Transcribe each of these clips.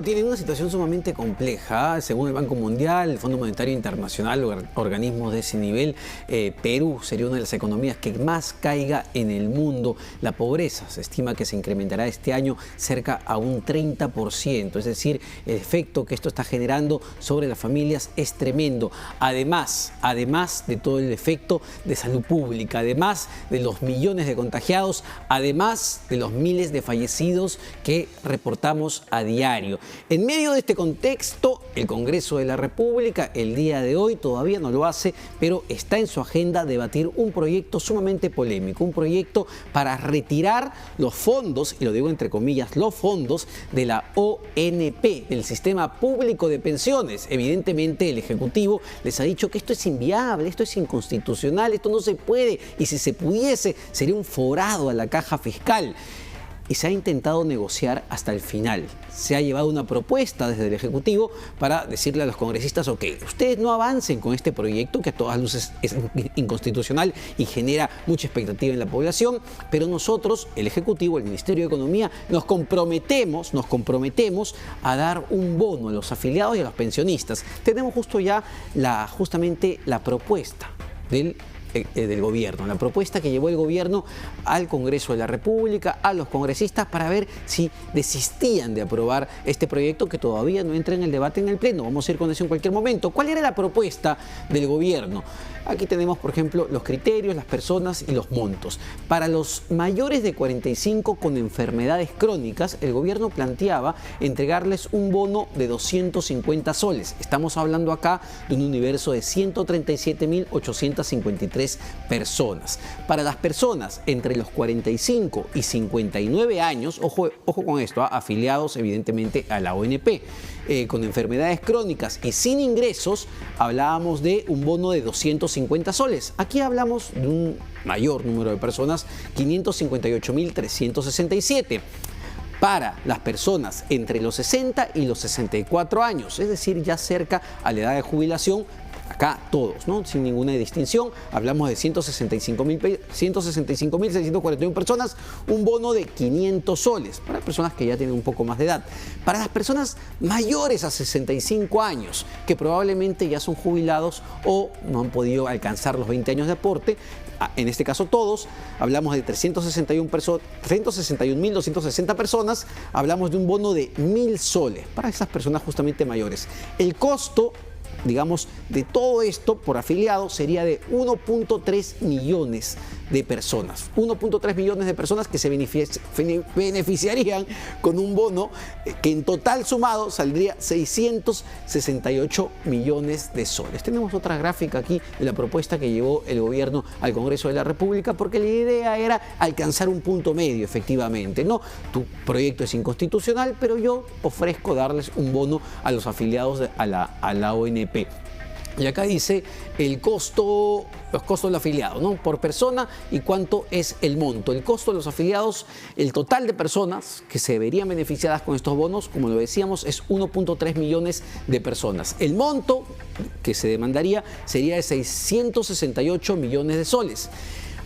Tienen una situación sumamente compleja. Según el Banco Mundial, el Fondo Monetario Internacional, organismos de ese nivel, Perú sería una de las economías que más caiga en el mundo. La pobreza se estima que se incrementará este año cerca a un 30%. Es decir, el efecto que esto está generando sobre las familias es tremendo. Además de todo el efecto de salud pública, además de los millones de contagiados, además de los miles de fallecidos que reportamos a diario. En medio de este contexto, el Congreso de la República el día de hoy todavía no lo hace, pero está en su agenda debatir un proyecto sumamente polémico, un proyecto para retirar los fondos, y lo digo entre comillas, los fondos de la ONP, del Sistema Público de Pensiones. Evidentemente el Ejecutivo les ha dicho que esto es inviable, esto es inconstitucional, esto no se puede, y si se pudiese sería un forado a la caja fiscal. Y se ha intentado negociar hasta el final. Se ha llevado una propuesta desde el Ejecutivo para decirle a los congresistas: ok, ustedes no avancen con este proyecto que a todas luces es inconstitucional y genera mucha expectativa en la población, pero nosotros, el Ejecutivo, el Ministerio de Economía, nos comprometemos a dar un bono a los afiliados y a los pensionistas. Tenemos justamente la propuesta del gobierno, la propuesta que llevó el gobierno al Congreso de la República, a los congresistas, para ver si desistían de aprobar este proyecto que todavía no entra en el debate en el Pleno. Vamos a ir con eso en cualquier momento. ¿Cuál era la propuesta del gobierno? Aquí tenemos, por ejemplo, los criterios, las personas y los montos. Para los mayores de 45 con enfermedades crónicas, el gobierno planteaba entregarles un bono de 250 soles. Estamos hablando acá de un universo de 137.853 personas. Para las personas entre los 45 y 59 años, ojo con esto, afiliados evidentemente a la ONP, con enfermedades crónicas y sin ingresos, hablábamos de un bono de 250 soles. Aquí hablamos de un mayor número de personas, 558.367. Para las personas entre los 60 y los 64 años, es decir, ya cerca a la edad de jubilación, acá todos, ¿no? Sin ninguna distinción, hablamos de 165.641 personas, un bono de 500 soles para personas que ya tienen un poco más de edad. Para las personas mayores a 65 años, que probablemente ya son jubilados o no han podido alcanzar los 20 años de aporte, en este caso todos, hablamos de 361.260 personas, hablamos de un bono de 1.000 soles para esas personas justamente mayores. El costo, digamos, de todo esto por afiliado sería de 1.3 millones de personas. 1.3 millones de personas que se beneficiarían con un bono que en total sumado saldría 668 millones de soles. Tenemos otra gráfica aquí de la propuesta que llevó el gobierno al Congreso de la República, porque la idea era alcanzar un punto medio, efectivamente, ¿no? Tu proyecto es inconstitucional, pero yo ofrezco darles un bono a los afiliados a la ONP. Y acá dice los costos del afiliado, ¿no? Por persona y cuánto es el monto. El costo de los afiliados, el total de personas que se verían beneficiadas con estos bonos, como lo decíamos, es 1.3 millones de personas. El monto que se demandaría sería de 668 millones de soles.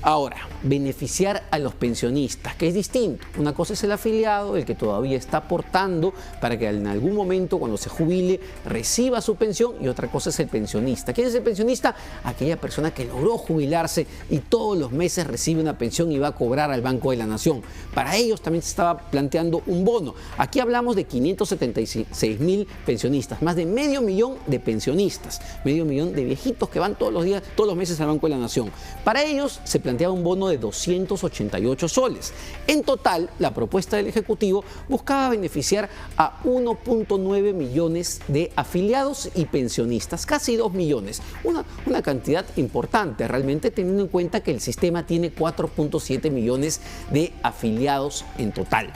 Ahora, beneficiar a los pensionistas, que es distinto. Una cosa es el afiliado, el que todavía está aportando para que en algún momento, cuando se jubile, reciba su pensión, y otra cosa es el pensionista. ¿Quién es el pensionista? Aquella persona que logró jubilarse y todos los meses recibe una pensión y va a cobrar al Banco de la Nación. Para ellos también se estaba planteando un bono. Aquí hablamos de 576.000 pensionistas, más de medio millón de pensionistas, medio millón de viejitos que van todos los meses al Banco de la Nación. Para ellos se planteaba un bono de 288 soles. En total, la propuesta del Ejecutivo buscaba beneficiar a 1.9 millones de afiliados y pensionistas, casi 2 millones. Una cantidad importante, realmente, teniendo en cuenta que el sistema tiene 4.7 millones de afiliados en total.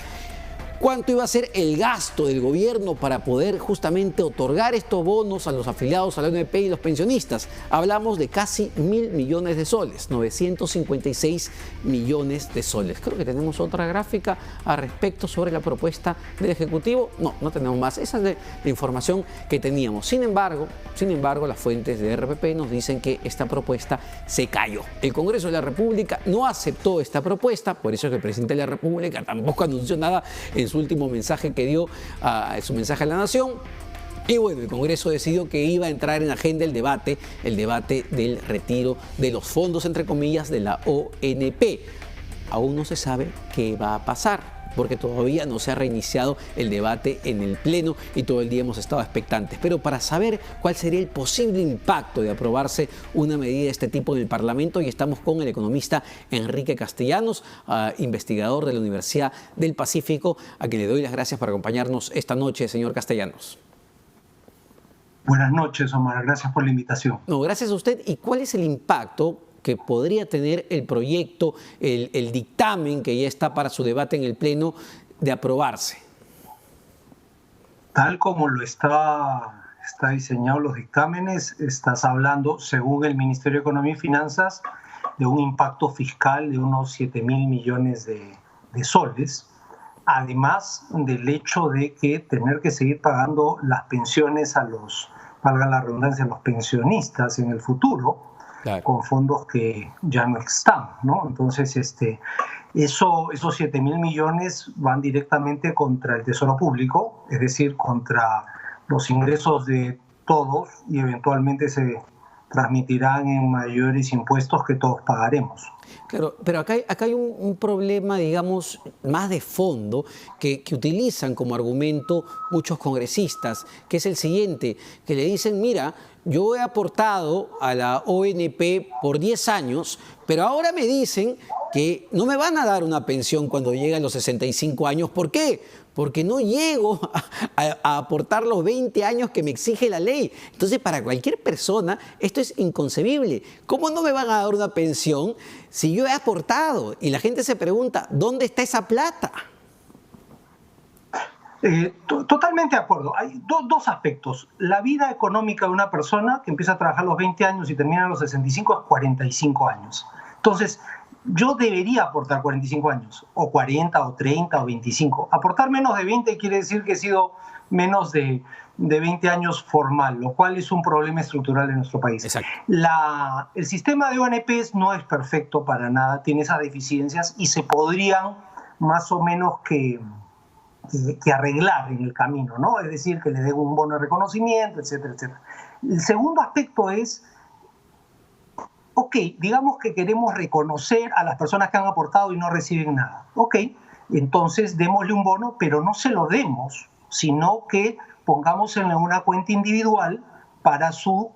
¿Cuánto iba a ser el gasto del gobierno para poder justamente otorgar estos bonos a los afiliados a la ONP y los pensionistas? Hablamos de casi 1.000 millones de soles, 956 millones de soles. Creo que tenemos otra gráfica al respecto sobre la propuesta del Ejecutivo. No tenemos más. Esa es la información que teníamos. Sin embargo, las fuentes de RPP nos dicen que esta propuesta se cayó. El Congreso de la República no aceptó esta propuesta, por eso es que el presidente de la República tampoco anunció nada en su último mensaje que dio, su mensaje a la nación. Y bueno, el Congreso decidió que iba a entrar en agenda el debate del retiro de los fondos, entre comillas, de la ONP. Aún no se sabe qué va a pasar, porque todavía no se ha reiniciado el debate en el Pleno y todo el día hemos estado expectantes. Pero para saber cuál sería el posible impacto de aprobarse una medida de este tipo en el Parlamento, y estamos con el economista Enrique Castellanos, investigador de la Universidad del Pacífico, a quien le doy las gracias por acompañarnos esta noche, señor Castellanos. Buenas noches, Omar. Gracias por la invitación. No, gracias a usted. ¿Y cuál es el impacto que podría tener el proyecto, el dictamen que ya está para su debate en el Pleno, de aprobarse? Tal como lo está diseñado los dictámenes, estás hablando, según el Ministerio de Economía y Finanzas, de un impacto fiscal de unos 7.000 millones de soles, además del hecho de que tener que seguir pagando las pensiones a los, valga la redundancia, a los pensionistas en el futuro, claro, con fondos que ya no están, ¿no? Entonces, esos 7.000 millones van directamente contra el Tesoro Público, es decir, contra los ingresos de todos, y eventualmente se transmitirán en mayores impuestos que todos pagaremos. Claro, pero acá hay un problema, digamos, más de fondo que utilizan como argumento muchos congresistas, que es el siguiente, que le dicen, mira, yo he aportado a la ONP por 10 años, pero ahora me dicen que no me van a dar una pensión cuando llegue a los 65 años. ¿Por qué? Porque no llego a aportar los 20 años que me exige la ley. Entonces, para cualquier persona, esto es inconcebible. ¿Cómo no me van a dar una pensión si yo he aportado? Y la gente se pregunta, ¿dónde está esa plata? Totalmente de acuerdo. Hay dos aspectos. La vida económica de una persona que empieza a trabajar a los 20 años y termina a los 65 es 45 años. Entonces, yo debería aportar 45 años, o 40, o 30, o 25. Aportar menos de 20 quiere decir que he sido menos de 20 años formal, lo cual es un problema estructural en nuestro país. Exacto. El sistema de ONPs no es perfecto para nada, tiene esas deficiencias y se podrían más o menos que arreglar en el camino, ¿no? Es decir, que le den un bono de reconocimiento, etcétera, etcétera. El segundo aspecto es, ok, digamos que queremos reconocer a las personas que han aportado y no reciben nada. Ok, entonces démosle un bono, pero no se lo demos, sino que pongamos en una cuenta individual para su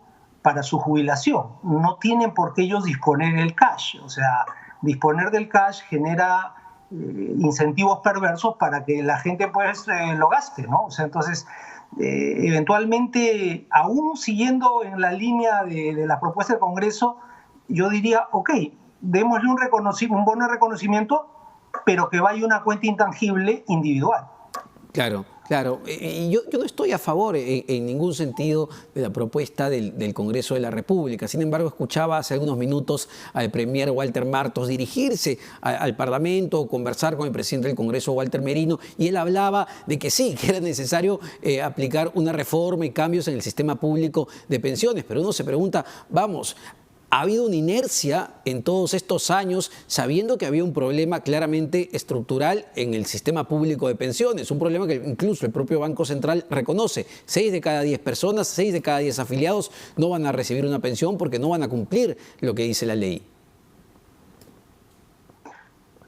jubilación. No tienen por qué ellos disponer el cash. O sea, disponer del cash genera incentivos perversos para que la gente pues lo gaste, ¿no? O sea, entonces, eventualmente, aún siguiendo en la línea de la propuesta del Congreso, yo diría, ok, démosle un bono de reconocimiento, pero que vaya una cuenta intangible individual. Claro, claro. Y yo no estoy a favor en ningún sentido de la propuesta del Congreso de la República. Sin embargo, escuchaba hace algunos minutos al premier Walter Martos dirigirse al Parlamento, conversar con el presidente del Congreso, Walter Merino, y él hablaba de que sí, que era necesario aplicar una reforma y cambios en el sistema público de pensiones. Pero uno se pregunta, vamos, ha habido una inercia en todos estos años, sabiendo que había un problema claramente estructural en el sistema público de pensiones, un problema que incluso el propio Banco Central reconoce. 6 de cada 10 personas, 6 de cada 10 afiliados no van a recibir una pensión porque no van a cumplir lo que dice la ley.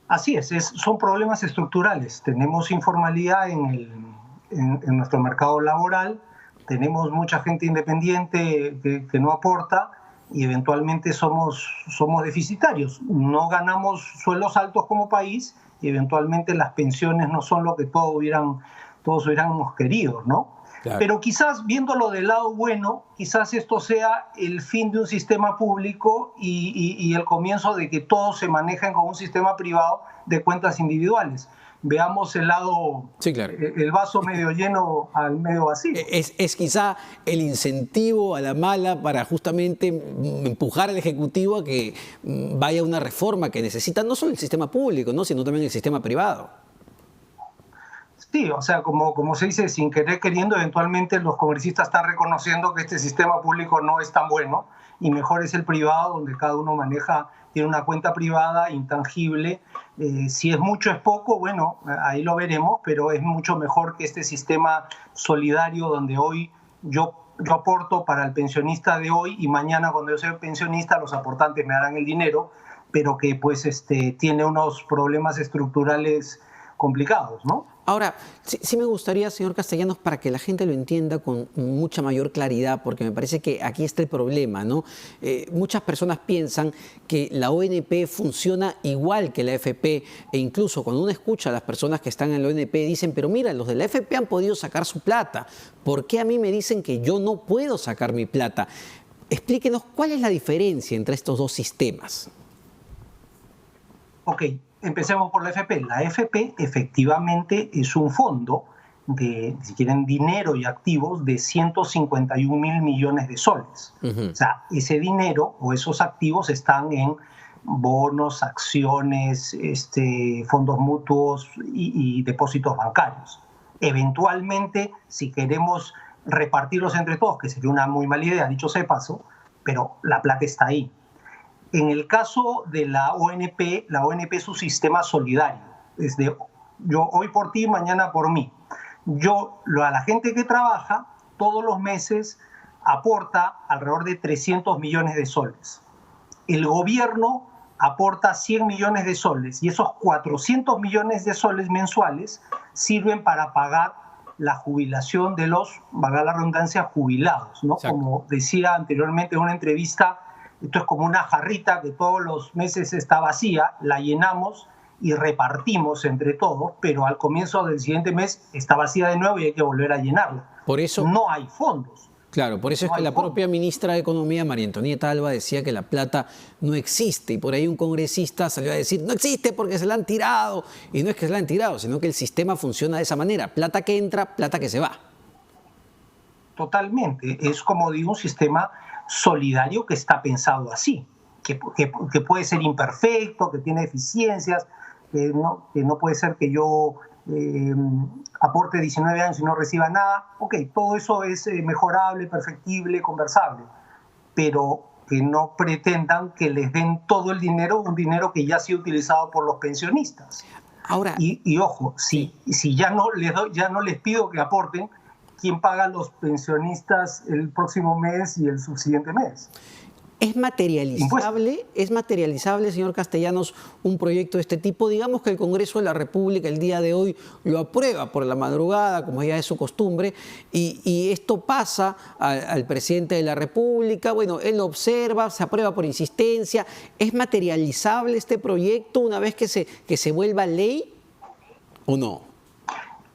Así son problemas estructurales. Tenemos informalidad en nuestro mercado laboral, tenemos mucha gente independiente que no aporta, y eventualmente somos deficitarios. No ganamos sueldos altos como país y eventualmente las pensiones no son lo que todos hubiéramos querido, ¿no? Claro. Pero quizás, viéndolo del lado bueno, quizás esto sea el fin de un sistema público y el comienzo de que todos se manejen con un sistema privado de cuentas individuales. Veamos el lado, sí, claro, el vaso medio lleno al medio vacío. Es quizá el incentivo a la mala para justamente empujar al Ejecutivo a que vaya una reforma que necesita no solo el sistema público, ¿no?, sino también el sistema privado. Sí, o sea, como se dice, sin querer queriendo, eventualmente los congresistas están reconociendo que este sistema público no es tan bueno y mejor es el privado, donde cada uno maneja tiene una cuenta privada intangible. Si es mucho, es poco, bueno, ahí lo veremos, pero es mucho mejor que este sistema solidario donde hoy yo aporto para el pensionista de hoy y mañana cuando yo sea pensionista los aportantes me darán el dinero, pero que pues tiene unos problemas estructurales complicados, ¿no? Ahora, sí me gustaría, señor Castellanos, para que la gente lo entienda con mucha mayor claridad, porque me parece que aquí está el problema, ¿no? Muchas personas piensan que la ONP funciona igual que la AFP, e incluso cuando uno escucha a las personas que están en la ONP dicen, pero mira, los de la AFP han podido sacar su plata, ¿por qué a mí me dicen que yo no puedo sacar mi plata? Explíquenos cuál es la diferencia entre estos dos sistemas. Ok, empecemos por la AFP. La AFP efectivamente es un fondo de, si quieren, dinero y activos de 151.000 millones de soles. O sea, ese dinero o esos activos están en bonos, acciones, fondos mutuos y depósitos bancarios. Eventualmente, si queremos repartirlos entre todos, que sería una muy mala idea, dicho sea de paso, pero la plata está ahí. En el caso de la ONP es un sistema solidario. Es de yo hoy por ti, mañana por mí. A la gente que trabaja, todos los meses aporta alrededor de 300 millones de soles. El gobierno aporta 100 millones de soles y esos 400 millones de soles mensuales sirven para pagar la jubilación de los, valga la redundancia, jubilados, ¿no? Como decía anteriormente en una entrevista, esto es como una jarrita que todos los meses está vacía, la llenamos y repartimos entre todos, pero al comienzo del siguiente mes está vacía de nuevo y hay que volver a llenarla. Por eso no hay fondos. Claro, por eso es que la propia ministra de Economía, María Antonieta Alba, decía que la plata no existe y por ahí un congresista salió a decir no existe porque se la han tirado. Y no es que se la han tirado, sino que el sistema funciona de esa manera. Plata que entra, plata que se va. Totalmente. Es como digo, un sistema solidario que está pensado así, que puede ser imperfecto, que tiene deficiencias, que no puede ser que yo aporte 19 años y no reciba nada. Ok, todo eso es mejorable, perfectible, conversable, pero que no pretendan que les den todo el dinero, un dinero que ya ha sido utilizado por los pensionistas. Ahora, y ojo, si ya no les pido que aporten, ¿quién paga a los pensionistas el próximo mes y el subsiguiente mes? ¿Es materializable, señor Castellanos, un proyecto de este tipo? Digamos que el Congreso de la República el día de hoy lo aprueba por la madrugada, como ya es su costumbre, y esto pasa al presidente de la República. Bueno, él lo observa, se aprueba por insistencia. ¿Es materializable este proyecto una vez que se vuelva ley o no?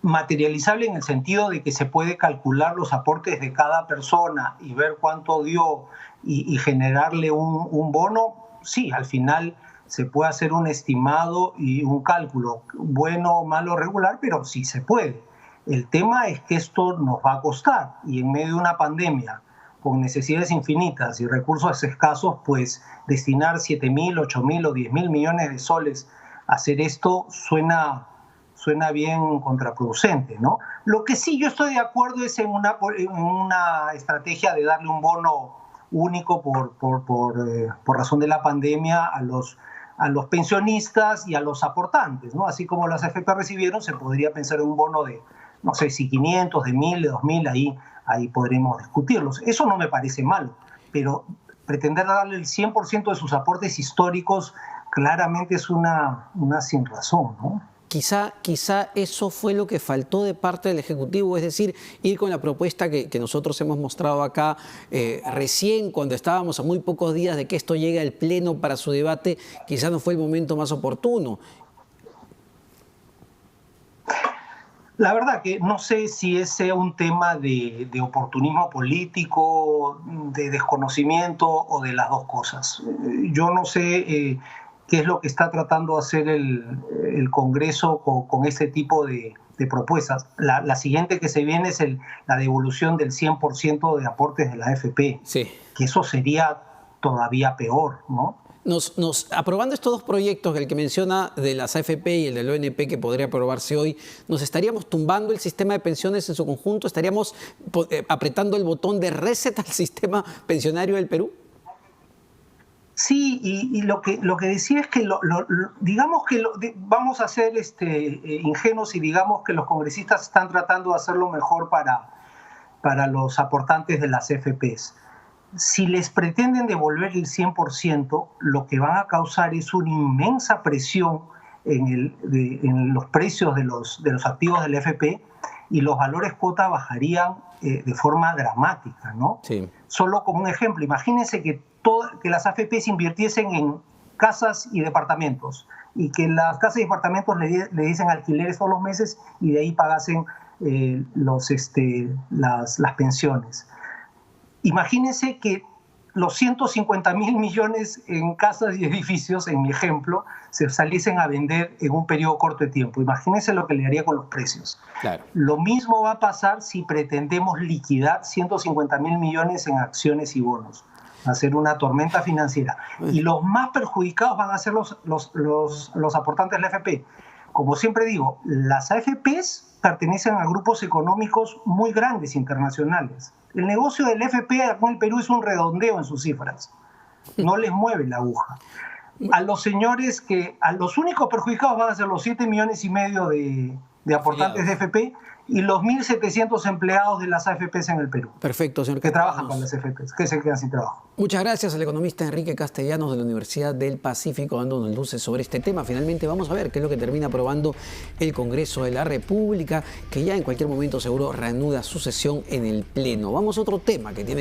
Materializable en el sentido de que se puede calcular los aportes de cada persona y ver cuánto dio y generarle un bono. Sí, al final se puede hacer un estimado y un cálculo, bueno, malo, regular, pero sí se puede. El tema es que esto nos va a costar y en medio de una pandemia con necesidades infinitas y recursos escasos, pues destinar 7.000, 8.000 o 10.000 millones de soles a hacer esto suena bien contraproducente, ¿no? Lo que sí yo estoy de acuerdo es en una estrategia de darle un bono único por razón de la pandemia a los pensionistas y a los aportantes, ¿no? Así como las AFP recibieron, se podría pensar en un bono de, no sé, si 500, de 1.000, de 2.000, ahí podremos discutirlos. Eso no me parece malo, pero pretender darle el 100% de sus aportes históricos claramente es una sinrazón, ¿no? Quizá eso fue lo que faltó de parte del Ejecutivo, es decir, ir con la propuesta que nosotros hemos mostrado acá recién, cuando estábamos a muy pocos días de que esto llegue al Pleno para su debate, quizá no fue el momento más oportuno. La verdad que no sé si ese sea un tema de oportunismo político, de desconocimiento o de las dos cosas. Yo no sé qué es lo que está tratando de hacer el Congreso con este tipo de propuestas. La siguiente que se viene es la devolución del 100% de aportes de la AFP, sí, que eso sería todavía peor, ¿no? Aprobando estos dos proyectos, el que menciona de las AFP y el del ONP que podría aprobarse hoy, ¿nos estaríamos tumbando el sistema de pensiones en su conjunto? ¿Estaríamos apretando el botón de reset al sistema pensionario del Perú? Sí, y lo que decía es que digamos que vamos a ser ingenuos y digamos que los congresistas están tratando de hacerlo mejor para los aportantes de las FPs. Si les pretenden devolver el 100%, lo que van a causar es una inmensa presión en los precios de los activos del FP, y los valores cuota bajarían de forma dramática, ¿no? Sí. Solo como un ejemplo, imagínense que las AFPs invirtiesen en casas y departamentos, y que las casas y departamentos le dicen alquileres todos los meses y de ahí pagasen las pensiones. Imagínense que los 150.000 millones en casas y edificios, en mi ejemplo, se saliesen a vender en un periodo corto de tiempo. Imagínense lo que le haría con los precios. Claro. Lo mismo va a pasar si pretendemos liquidar 150.000 millones en acciones y bonos. Va a ser una tormenta financiera. Y los más perjudicados van a ser los aportantes de la AFP. Como siempre digo, las AFPs pertenecen a grupos económicos muy grandes internacionales. El negocio del FP aquí en el Perú es un redondeo en sus cifras. No les mueve la aguja. A los únicos perjudicados van a ser los 7,5 millones de aportantes de FP y los 1.700 empleados de las AFPs en el Perú. Perfecto, señor que trabajan con las AFPs, que se quedan sin trabajo. Muchas gracias al economista Enrique Castellanos de la Universidad del Pacífico, dándonos luces sobre este tema. Finalmente vamos a ver qué es lo que termina aprobando el Congreso de la República, que ya en cualquier momento seguro reanuda su sesión en el Pleno. Vamos a otro tema que tiene